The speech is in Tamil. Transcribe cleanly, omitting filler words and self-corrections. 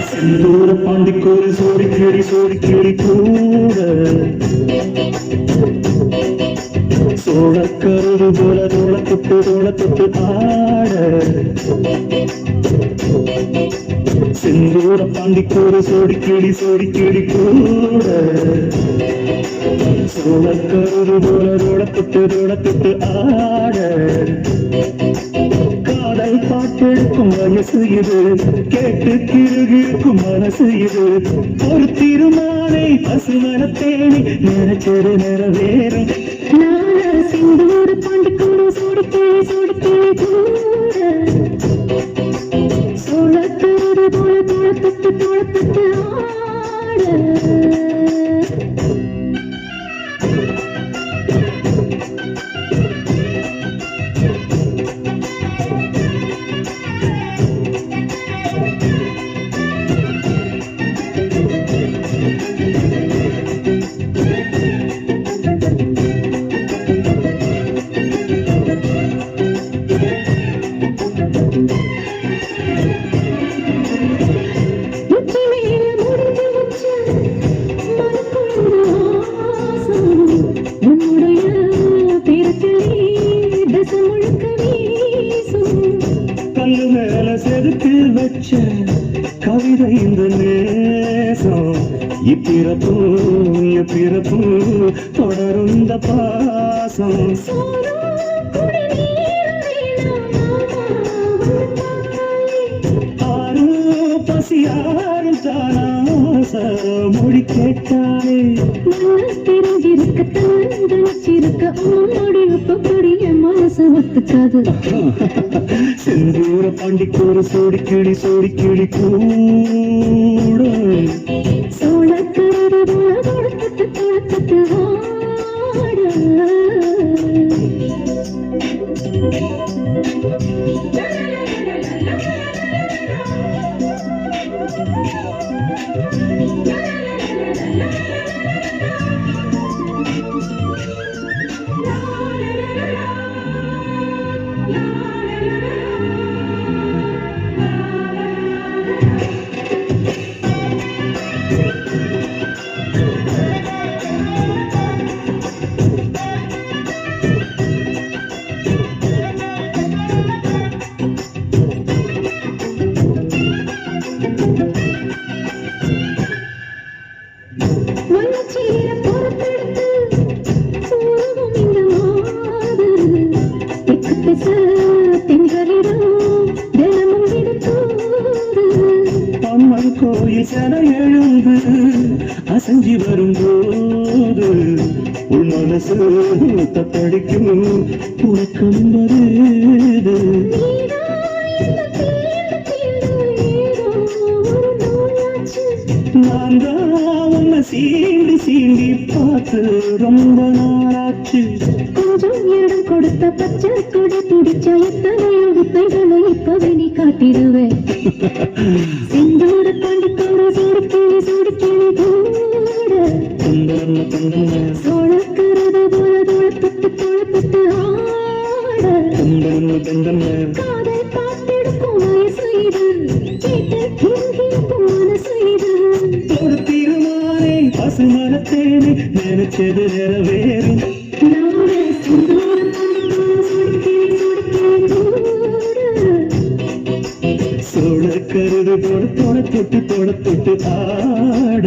செந்தூர பாண்டிக்கோரு சோடி கிளி கூட சோழக்கருது போல தோளத்துட்டு ஆட செந்தூர பாண்டிக்கோரு சோடி கிளி கூட சோழக்கருது போல தோளத்துட்டு ஆட காதல் பாட்டெடுக்கும் வயசு இது கேட்டு கிருகிருக்கும் மனசு இது ஒரு திருமாலை பசுமன தேடி நினைச்சது நிறைவேறும் சிந்தூர பாண்டிக்கோடு சோடிக்கே கூட சோழக்கருது போல தோளத்துட்டு ஆட கல்லு மேல செதுக்கு வச்ச கவிதை இந்த நேசம் இப்பிறப்பும் தொடரும் இந்த பாசம் ஆரும் பசியாரும் தானாச மொழி கேட்டாலே தெரிஞ்சிருக்க தந்திருக்க உன்னோடி உப்பப்படிய மனசு ஒத்துக்காது செந்தூர பாண்டிக்கோரு சோடி கிளி கூட சோழக்கருது போல தோளத்துட்டு ஆட அம்மன் கோயில் சன எழுந்து அசஞ்சி வரும்போது உள் மனசு தத்தடிக்கும் உனக்கம் வருது நான் தான் உன்னை சீண்டி பார்த்து ரொம்ப நாளாச்சு கொஞ்சம் இடம் கொடுத்த பச்சை கொடி துடிச்ச எத்தனையோ வித்தைகளை இப்பவே நீ காட்டிடுவேன் சிந்தூர பாண்டிக்கோடு சோடிக்கிளி கூட சோழக்கருது போல தோளத்துட்டு ஆட காதல் பாட்டெடுக்கும் வயசு இது கேட்டு கிருகிருக்கும் மனசு இது ஒரு திருமாலை பசுமன தேடி நினைச்சது நிறைவேறும் சோழக்கருது போல தோளத்துட்டு ஆட